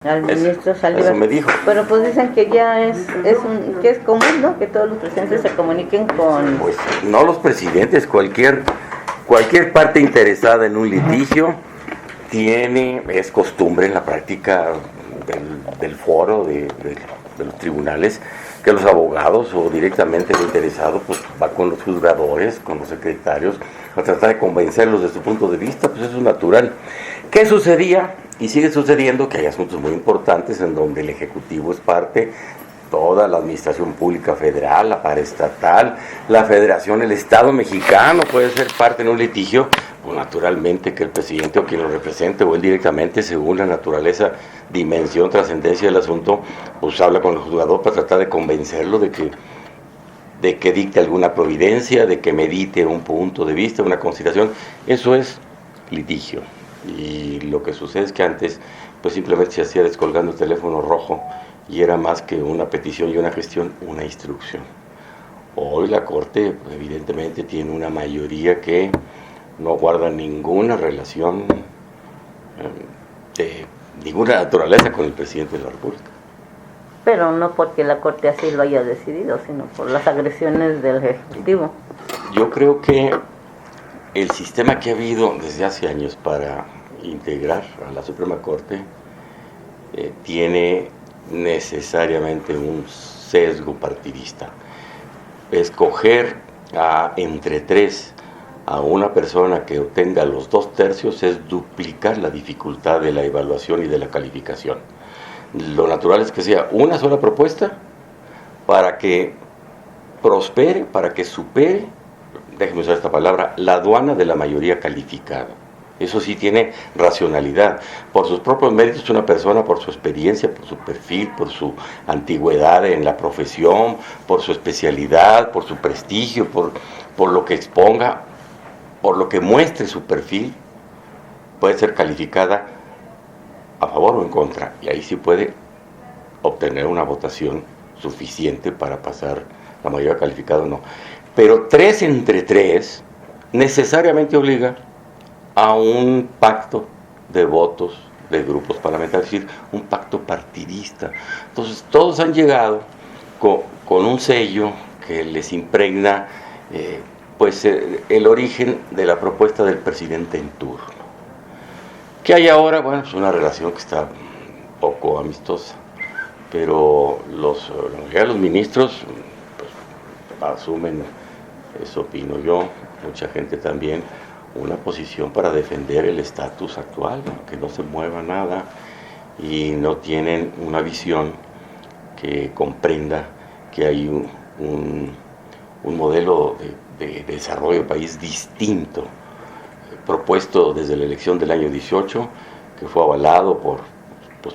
al ministro Saldívar. Eso me dijo. Pero pues dicen que ya que es común, ¿no? Que todos los presidentes se comuniquen con... Pues no los presidentes, cualquier parte interesada en un litigio es costumbre en la práctica del foro de los tribunales, que los abogados o directamente el interesado pues va con los juzgadores, con los secretarios, a tratar de convencerlos de su punto de vista. Pues eso es natural. ¿Qué sucedía? Y sigue sucediendo que hay asuntos muy importantes en donde el Ejecutivo es parte, toda la Administración Pública Federal, la paraestatal, la Federación, el Estado mexicano puede ser parte en un litigio. Pues naturalmente que el presidente o quien lo represente o él directamente, según la naturaleza, dimensión, trascendencia del asunto, pues habla con el juzgador para tratar de convencerlo de que dicte alguna providencia, de que medite un punto de vista, una consideración. Eso es litigio. Y lo que sucede es que antes pues simplemente se hacía descolgando el teléfono rojo y era más que una petición y una gestión, una instrucción. Hoy la Corte pues, evidentemente tiene una mayoría que no guarda ninguna relación de ninguna naturaleza con el presidente de la República. Pero no porque la Corte así lo haya decidido, sino por las agresiones del Ejecutivo. Yo creo que el sistema que ha habido desde hace años para integrar a la Suprema Corte tiene necesariamente un sesgo partidista. Escoger entre tres a una persona que obtenga los 2/3 es duplicar la dificultad de la evaluación y de la calificación. Lo natural es que sea una sola propuesta para que prospere, para que supere, déjeme usar esta palabra, la aduana de la mayoría calificada. Eso sí tiene racionalidad. Por sus propios méritos, una persona, por su experiencia, por su perfil, por su antigüedad en la profesión, por su especialidad, por su prestigio, por lo que exponga, por lo que muestre su perfil, puede ser calificada a favor o en contra. Y ahí sí puede obtener una votación suficiente para pasar la mayoría calificada o no. Pero 3 entre 3 necesariamente obliga a un pacto de votos de grupos parlamentarios, es decir, un pacto partidista. Entonces todos han llegado con un sello que les impregna el origen de la propuesta del presidente en turno. ¿Qué hay ahora? Bueno, es una relación que está poco amistosa, pero los ministros pues, asumen, eso opino yo, mucha gente también, una posición para defender el estatus actual, que no se mueva nada, y no tienen una visión que comprenda que hay un modelo de desarrollo del país distinto, propuesto desde la elección del año 18, que fue avalado por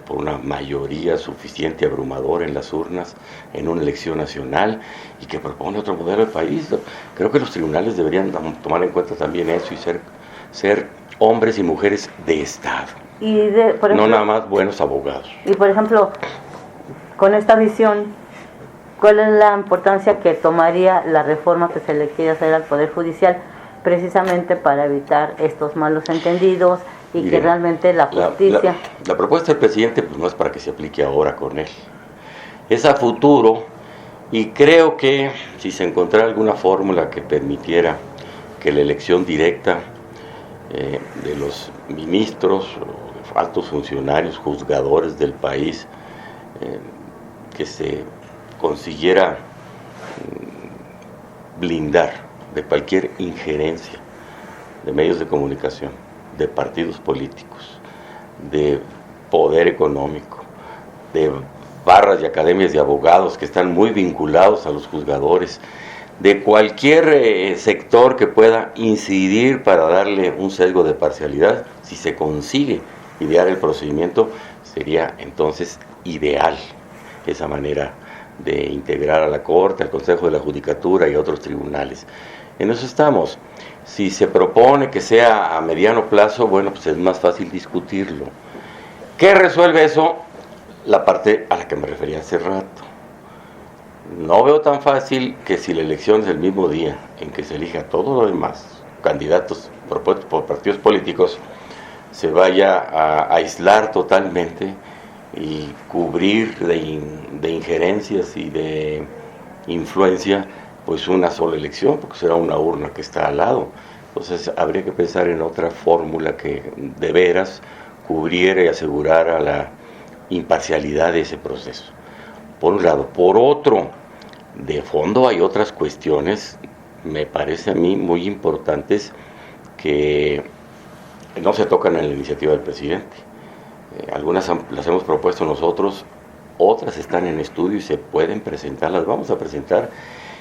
una mayoría suficiente, abrumadora en las urnas, en una elección nacional, y que propone otro modelo de país. Creo que los tribunales deberían tomar en cuenta también eso y ser hombres y mujeres de Estado, por ejemplo, no nada más buenos abogados. Y por ejemplo, con esta visión, ¿cuál es la importancia que tomaría la reforma que se le quiere hacer al Poder Judicial precisamente para evitar estos malos entendidos y que realmente la justicia... La propuesta del presidente pues, no es para que se aplique ahora con él, es a futuro, y creo que si se encontrara alguna fórmula que permitiera que la elección directa de los ministros, altos funcionarios, juzgadores del país, que se consiguiera blindar de cualquier injerencia de medios de comunicación, de partidos políticos, de poder económico, de barras y academias de abogados que están muy vinculados a los juzgadores, de cualquier sector que pueda incidir para darle un sesgo de parcialidad. Si se consigue idear el procedimiento, sería entonces ideal esa manera de integrar a la Corte, al Consejo de la Judicatura y a otros tribunales. En eso estamos. Si se propone que sea a mediano plazo, bueno, pues es más fácil discutirlo. ¿Qué resuelve eso? La parte a la que me refería hace rato. No veo tan fácil que si la elección es el mismo día en que se elige a todos los demás candidatos propuestos por partidos políticos, se vaya a aislar totalmente y cubrir de injerencias y de influencia pues una sola elección, porque será una urna que está al lado. Entonces habría que pensar en otra fórmula que de veras cubriera y asegurara la imparcialidad de ese proceso, por un lado. Por otro, de fondo hay otras cuestiones, me parece a mí muy importantes, que no se tocan en la iniciativa del presidente. Algunas las hemos propuesto nosotros, otras están en estudio y se pueden presentar, las vamos a presentar,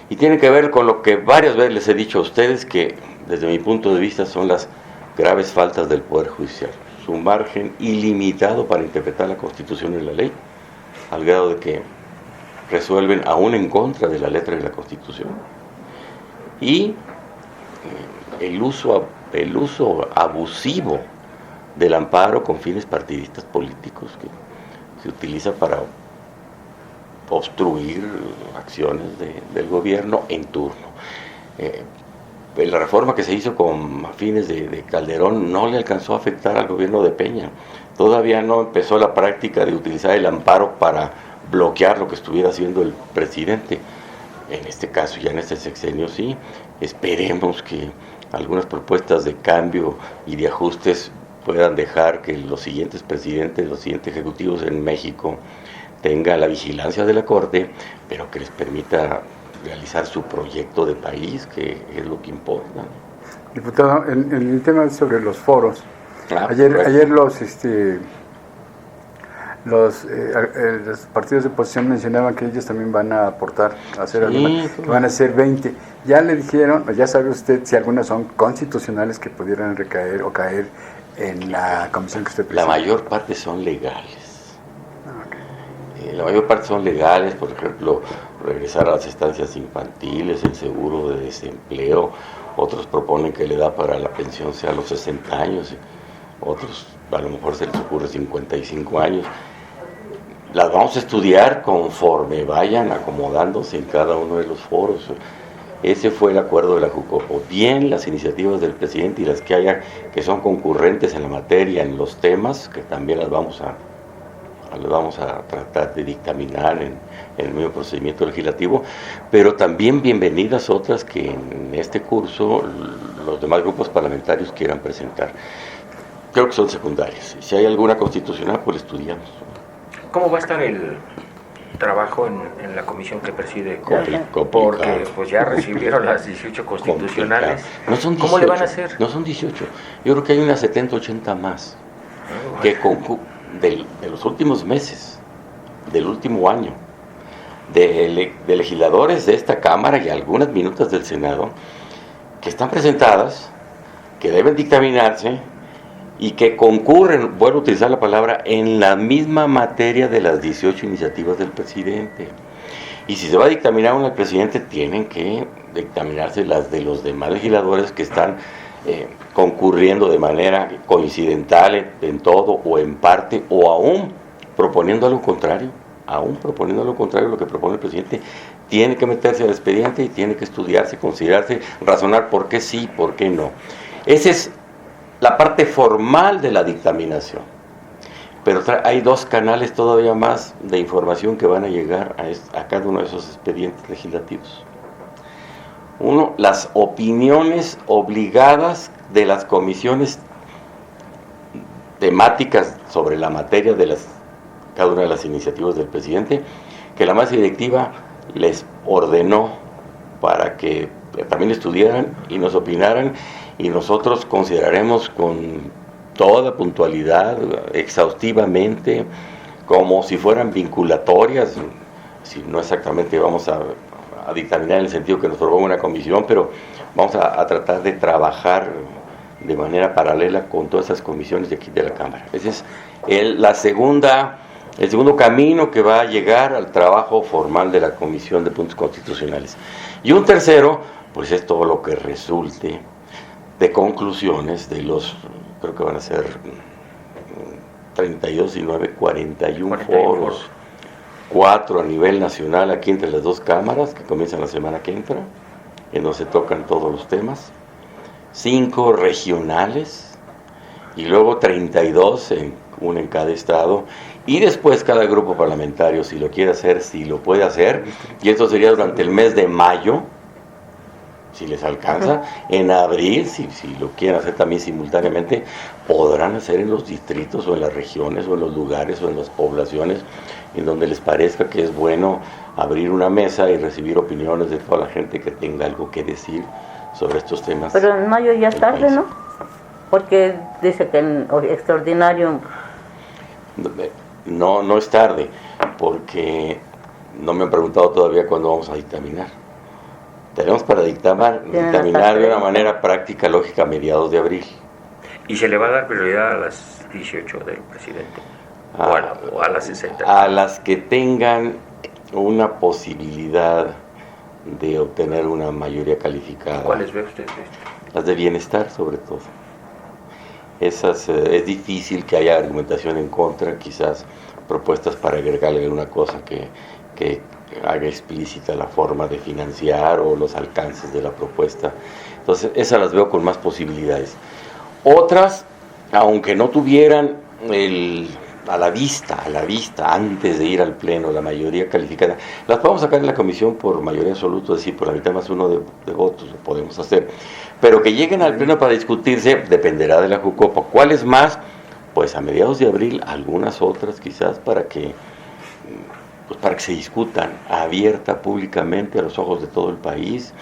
y tienen que ver con lo que varias veces les he dicho a ustedes, que desde mi punto de vista son las graves faltas del Poder Judicial, su margen ilimitado para interpretar la Constitución y la ley, al grado de que resuelven aún en contra de la letra de la Constitución, y el uso abusivo del amparo con fines partidistas políticos que se utiliza para obstruir acciones del gobierno en turno. La reforma que se hizo con fines de Calderón no le alcanzó a afectar al gobierno de Peña. Todavía no empezó la práctica de utilizar el amparo para bloquear lo que estuviera haciendo el presidente. En este caso, ya en este sexenio sí. Esperemos que algunas propuestas de cambio y de ajustes puedan dejar que los siguientes presidentes, los siguientes ejecutivos en México tengan la vigilancia de la Corte, pero que les permita realizar su proyecto de país, que es lo que importa. Diputado, en el tema sobre los foros, ayer los partidos de oposición mencionaban que ellos también van a aportar, que van a ser 20. Ya le dijeron, ya sabe usted si algunas son constitucionales que pudieran recaer o caer en la comisión que usted preside. La mayor parte son legales. La mayor parte son legales, por ejemplo, regresar a las estancias infantiles, el seguro de desempleo. Otros proponen que la edad para la pensión sea a los 60 años, otros a lo mejor se les ocurre 55 años. Las vamos a estudiar conforme vayan acomodándose en cada uno de los foros. Ese fue el acuerdo de la Jucopo. Bien las iniciativas del presidente y las que haya que son concurrentes en la materia, en los temas, que también las vamos a tratar de dictaminar en el mismo procedimiento legislativo, pero también bienvenidas otras que en este curso los demás grupos parlamentarios quieran presentar. Creo que son secundarias. Si hay alguna constitucional, pues la estudiamos. ¿Cómo va a estar el trabajo en la comisión que preside? Porque pues ya recibieron las 18 constitucionales. No son 18, ¿cómo le van a hacer? No son 18. Yo creo que hay unas 70, 80 más que de los últimos meses, del último año, de legisladores de esta Cámara y algunas minutas del Senado, que están presentadas, que deben dictaminarse y que concurren, vuelvo a utilizar la palabra, en la misma materia de las 18 iniciativas del presidente. Y si se va a dictaminar una del presidente, tienen que dictaminarse las de los demás legisladores que están concurriendo de manera coincidental en todo o en parte, o aún proponiendo algo contrario, lo que propone el presidente. Tiene que meterse al expediente y tiene que estudiarse, considerarse, razonar por qué sí, por qué no. Esa es la parte formal de la dictaminación. Pero hay dos canales todavía más de información que van a llegar a cada uno de esos expedientes legislativos. Uno, las opiniones obligadas de las comisiones temáticas sobre la materia de cada una de las iniciativas del presidente, que la mesa directiva les ordenó para que también estudiaran y nos opinaran, y nosotros consideraremos con toda puntualidad, exhaustivamente, como si fueran vinculatorias, si no exactamente vamos a dictaminar en el sentido que nos proponga una comisión, pero vamos a tratar de trabajar de manera paralela con todas esas comisiones de aquí de la Cámara. Ese es el segundo camino que va a llegar al trabajo formal de la Comisión de Puntos Constitucionales. Y un tercero, pues es todo lo que resulte de conclusiones de los, creo que van a ser 32 y 9, 41 foros. 4 a nivel nacional aquí entre las dos cámaras, que comienzan la semana que entra, en donde se tocan todos los temas, 5 regionales, y luego 32 en una en cada estado, y después cada grupo parlamentario, si lo quiere hacer, si lo puede hacer, y esto sería durante el mes de mayo, si les alcanza. En abril, si lo quieren hacer también simultáneamente, podrán hacer en los distritos o en las regiones o en los lugares o en las poblaciones en donde les parezca que es bueno abrir una mesa y recibir opiniones de toda la gente que tenga algo que decir sobre estos temas. Pero en mayo ya es tarde, ¿no? Porque dice que en extraordinario... No es tarde, porque no me han preguntado todavía cuándo vamos a dictaminar. Tenemos para dictaminar de una manera práctica, lógica, a mediados de abril. ¿Y se le va a dar prioridad a las 18 del presidente? ¿O a las 60? A las que tengan una posibilidad de obtener una mayoría calificada. ¿Cuáles ve usted? Las de bienestar, sobre todo. Esas es difícil que haya argumentación en contra, quizás propuestas para agregarle una cosa que haga explícita la forma de financiar o los alcances de la propuesta. Entonces, esas las veo con más posibilidades. Otras, aunque no tuvieran a la vista, antes de ir al pleno, la mayoría calificada, las podemos sacar en la comisión por mayoría absoluta, es decir, por la mitad más uno de votos, lo podemos hacer. Pero que lleguen al pleno para discutirse, dependerá de la Jucopo. ¿Cuáles más? Pues a mediados de abril, algunas otras quizás para que se discutan abierta, públicamente, a los ojos de todo el país,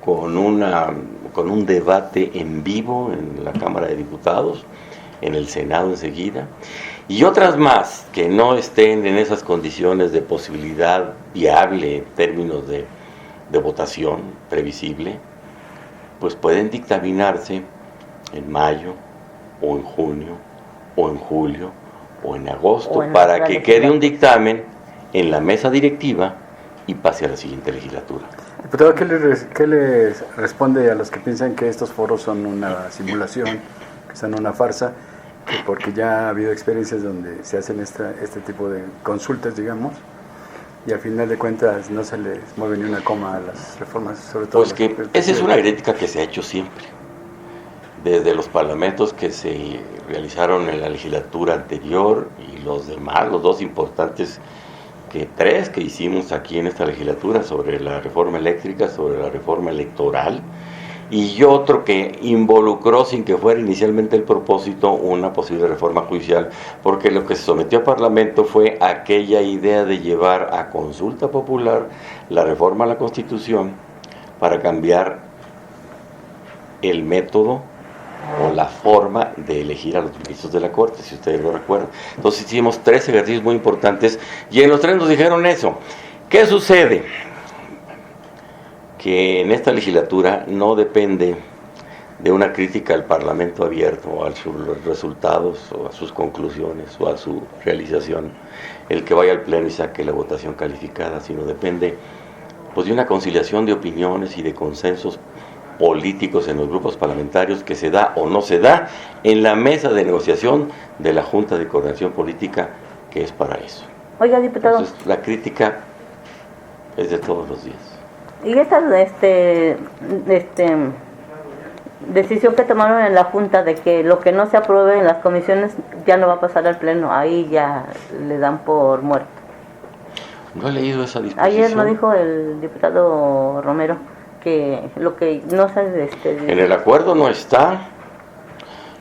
con un debate en vivo en la Cámara de Diputados, en el Senado enseguida, y otras más que no estén en esas condiciones de posibilidad viable en términos de votación previsible, pues pueden dictaminarse en mayo, o en junio, o en julio, o en agosto, para que quede un dictamen en la mesa directiva y pase a la siguiente legislatura. Diputado, ¿qué les responde a los que piensan que estos foros son una simulación, que son una farsa? Porque ya ha habido experiencias donde se hacen este tipo de consultas, digamos, y al final de cuentas no se les mueve ni una coma a las reformas, sobre todo. Pues que esa es una crítica que se ha hecho siempre, desde los parlamentos que se realizaron en la legislatura anterior y los demás, los dos importantes, tres que hicimos aquí en esta legislatura, sobre la reforma eléctrica, sobre la reforma electoral, y otro que involucró, sin que fuera inicialmente el propósito, una posible reforma judicial, porque lo que se sometió a Parlamento fue aquella idea de llevar a consulta popular la reforma a la Constitución para cambiar el método o la forma de elegir a los ministros de la Corte, si ustedes lo recuerdan. Entonces hicimos 3 ejercicios muy importantes y en los 3 nos dijeron eso. ¿Qué sucede? Que en esta legislatura no depende de una crítica al Parlamento abierto o a sus resultados o a sus conclusiones o a su realización el que vaya al pleno y saque la votación calificada, sino depende pues de una conciliación de opiniones y de consensos políticos en los grupos parlamentarios que se da o no se da en la mesa de negociación de la Junta de Coordinación Política, que es para eso. Oiga, diputado. Entonces, la crítica es de todos los días. Y esta decisión que tomaron en la Junta de que lo que no se apruebe en las comisiones ya no va a pasar al pleno, ahí ya le dan por muerto. No he leído esa disposición. Ayer lo dijo el diputado Romero, que lo que no se... En el acuerdo no está,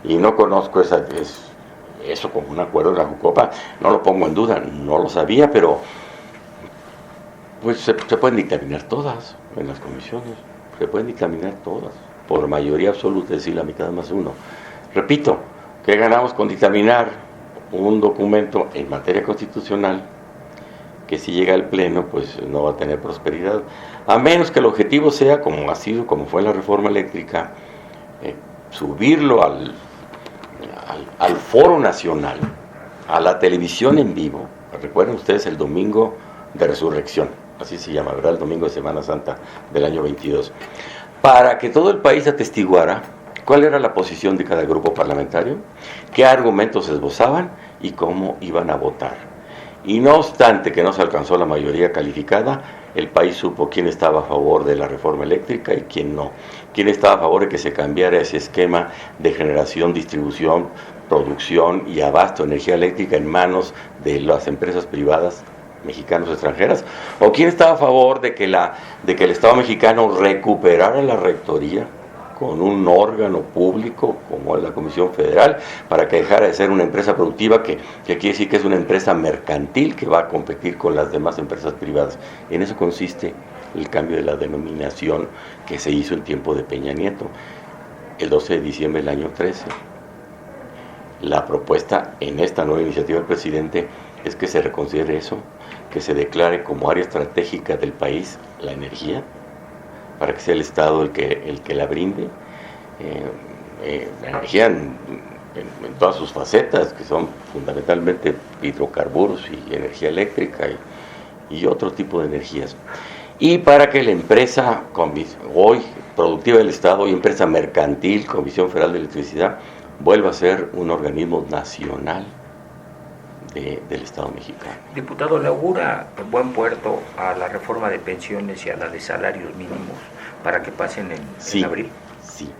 y no conozco eso como un acuerdo de la Jucopa, no lo pongo en duda, no lo sabía, pero pues se pueden dictaminar todas en las comisiones, se pueden dictaminar todas, por mayoría absoluta, es decir, la mitad más uno. Repito, ¿qué ganamos con dictaminar un documento en materia constitucional que si llega al pleno pues no va a tener prosperidad, a menos que el objetivo sea, como ha sido, como fue la reforma eléctrica, subirlo al foro nacional, a la televisión en vivo? Recuerden ustedes el domingo de resurrección, así se llama, ¿verdad? El domingo de Semana Santa del año 22, para que todo el país atestiguara cuál era la posición de cada grupo parlamentario, qué argumentos esbozaban y cómo iban a votar. Y no obstante que no se alcanzó la mayoría calificada, el país supo quién estaba a favor de la reforma eléctrica y quién no, quién estaba a favor de que se cambiara ese esquema de generación, distribución producción y abasto de energía eléctrica en manos de las empresas privadas mexicanas o extranjeras? ¿O quién estaba a favor de que el Estado mexicano recuperara la rectoría con un órgano público como es la Comisión Federal, para que dejara de ser una empresa productiva, que quiere decir que es una empresa mercantil que va a competir con las demás empresas privadas? En eso consiste el cambio de la denominación que se hizo en tiempo de Peña Nieto, el 12 de diciembre del año 13. La propuesta en esta nueva iniciativa del presidente es que se reconsidere eso, que se declare como área estratégica del país la energía, para que sea el Estado el que la brinde, la energía en todas sus facetas, que son fundamentalmente hidrocarburos y energía eléctrica y otro tipo de energías. Y para que la empresa hoy productiva del Estado y empresa mercantil, Comisión Federal de Electricidad, vuelva a ser un organismo nacional del Estado mexicano. Diputado, ¿le augura buen puerto a la reforma de pensiones y a la de salarios mínimos para que pasen en abril? Sí.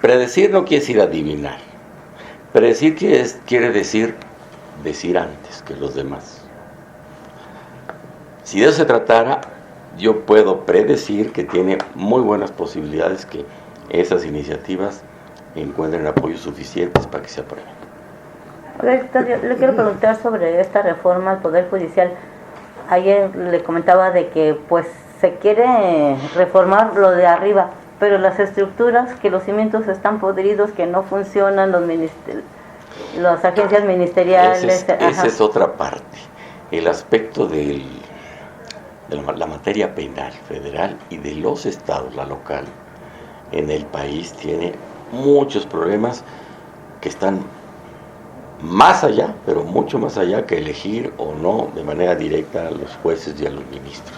Predecir no quiere decir adivinar. Predecir quiere decir antes que los demás. Si de eso se tratara, yo puedo predecir que tiene muy buenas posibilidades que esas iniciativas encuentren apoyos suficientes para que se aprueben. Le quiero preguntar sobre esta reforma al Poder Judicial. Ayer le comentaba de que pues se quiere reformar lo de arriba, pero las estructuras, que los cimientos están podridos, que no funcionan, las agencias ministeriales. Esa es otra parte. El aspecto de la materia penal federal y de los estados, la local, en el país tiene muchos problemas que están más allá, pero mucho más allá que elegir o no de manera directa a los jueces y a los ministros.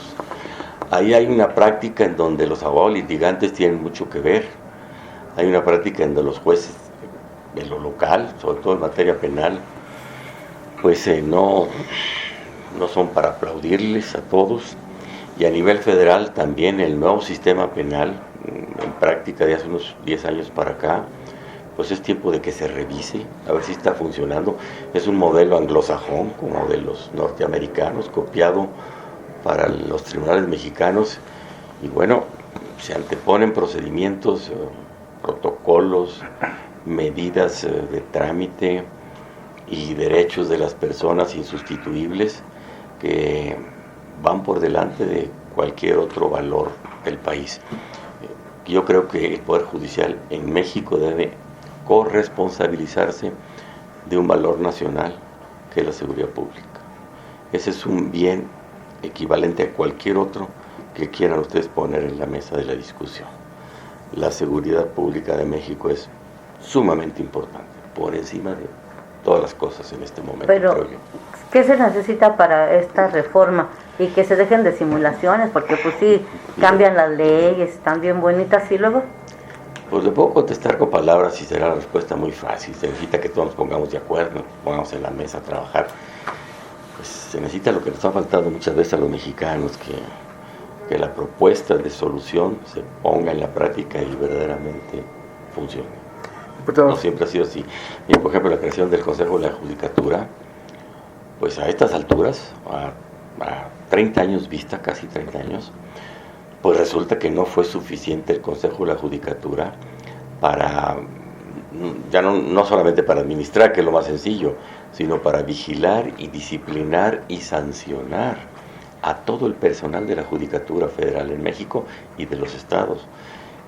Ahí hay una práctica en donde los abogados litigantes tienen mucho que ver, hay una práctica en donde los jueces de lo local, sobre todo en materia penal, pues no son para aplaudirles a todos, y a nivel federal también el nuevo sistema penal, en práctica de hace unos 10 años para acá, pues es tiempo de que se revise, a ver si está funcionando. Es un modelo anglosajón, como de los norteamericanos, copiado para los tribunales mexicanos, y bueno, se anteponen procedimientos, protocolos, medidas de trámite y derechos de las personas insustituibles que van por delante de cualquier otro valor del país. Yo creo que el Poder Judicial en México debe corresponsabilizarse de un valor nacional que es la seguridad pública. Ese es un bien equivalente a cualquier otro que quieran ustedes poner en la mesa de la discusión. La seguridad pública de México es sumamente importante, por encima de todas las cosas en este momento. Pero, ¿qué se necesita para esta reforma? Y que se dejen de simulaciones, porque pues sí, cambian las leyes, están bien bonitas, y luego... Pues le puedo contestar con palabras y será la respuesta muy fácil. Se necesita que todos nos pongamos de acuerdo, nos pongamos en la mesa a trabajar. Pues se necesita lo que nos ha faltado muchas veces a los mexicanos, que la propuesta de solución se ponga en la práctica y verdaderamente funcione. No siempre ha sido así. Y por ejemplo, la creación del Consejo de la Judicatura, pues a estas alturas, a 30 años vista, casi 30 años, pues resulta que no fue suficiente el Consejo de la Judicatura para, ya no solamente para administrar, que es lo más sencillo, sino para vigilar y disciplinar y sancionar a todo el personal de la Judicatura Federal en México y de los estados.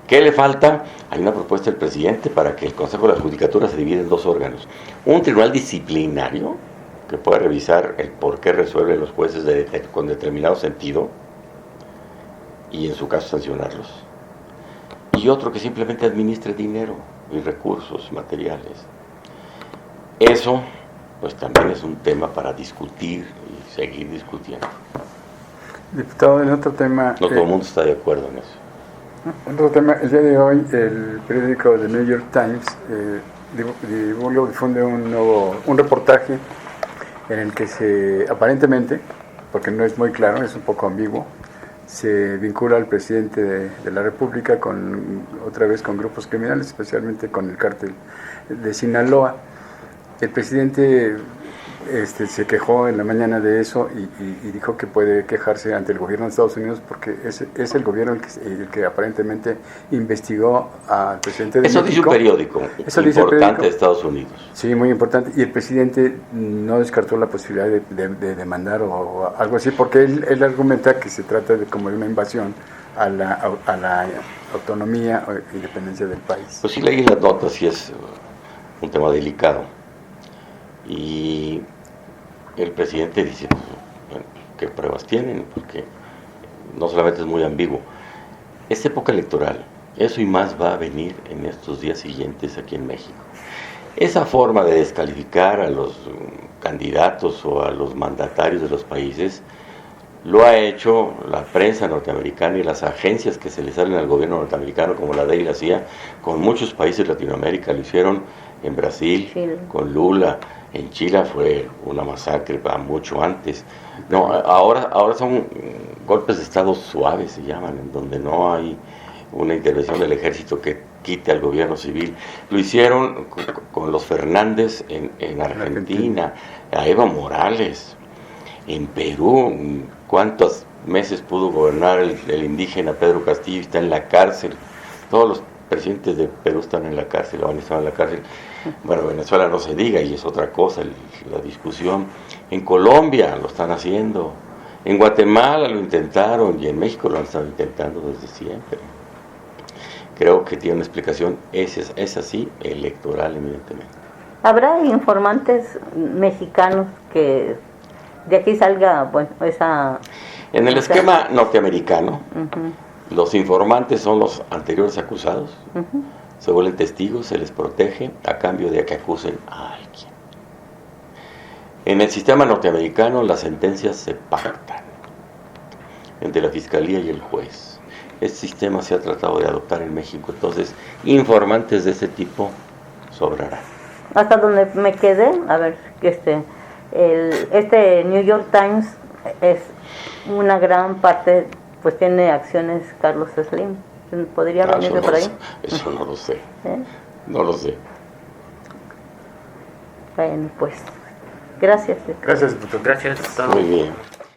¿Qué le falta? Hay una propuesta del presidente para que el Consejo de la Judicatura se divida en dos órganos. Un tribunal disciplinario, que pueda revisar el por qué resuelven los jueces con determinado sentido, y en su caso sancionarlos. Y otro que simplemente administre dinero y recursos materiales. Eso, pues también es un tema para discutir y seguir discutiendo. Diputado, en otro tema... No todo el mundo está de acuerdo en eso. Otro tema, el día de hoy el periódico The New York Times difunde un reportaje en el que aparentemente, porque no es muy claro, es un poco ambiguo, se vincula al presidente de la República otra vez con grupos criminales, especialmente con el cártel de Sinaloa. El presidente se quejó en la mañana de eso y dijo que puede quejarse ante el gobierno de Estados Unidos porque es el gobierno el que aparentemente investigó al presidente de México. Eso dice un periódico importante de Estados Unidos. Sí, muy importante. Y el presidente no descartó la posibilidad de demandar o algo así, porque él argumenta que se trata como de una invasión a la autonomía o independencia del país. Pues sí, leí las notas y es un tema delicado. Y el presidente dice, bueno, ¿qué pruebas tienen? Porque no solamente es muy ambiguo. Esta época electoral, eso y más va a venir en estos días siguientes aquí en México. Esa forma de descalificar a los candidatos o a los mandatarios de los países lo ha hecho la prensa norteamericana y las agencias que se le salen al gobierno norteamericano, como la DEA y la CIA, con muchos países de Latinoamérica. Lo hicieron en Brasil, Chile, con Lula. En Chile fue una masacre mucho antes. No, ahora son golpes de Estado suaves, se llaman, en donde no hay una intervención del ejército que quite al gobierno civil. Lo hicieron con los Fernández en Argentina, a Evo Morales. En Perú, ¿cuántos meses pudo gobernar el indígena Pedro Castillo? Está en la cárcel. Todos los presidentes de Perú están en la cárcel, o han estado en la cárcel. Bueno, Venezuela no se diga, y es otra cosa la discusión. En Colombia lo están haciendo, en Guatemala lo intentaron, y en México lo han estado intentando desde siempre. Creo que tiene una explicación, es así, electoral, evidentemente. ¿Habrá informantes mexicanos que de aquí salga, bueno, esa... En el esquema norteamericano, los informantes son los anteriores acusados, se vuelven testigos, se les protege a cambio de que acusen a alguien. En el sistema norteamericano las sentencias se pactan entre la fiscalía y el juez. Este sistema se ha tratado de adoptar en México, entonces informantes de ese tipo sobrarán. Hasta donde me quedé, a ver, este New York Times es una gran parte, pues tiene acciones Carlos Slim. ¿Podría venir de por ahí? Eso no lo sé. No lo sé. Bueno, pues, gracias. Gracias, doctor. Gracias, doctor. Muy bien.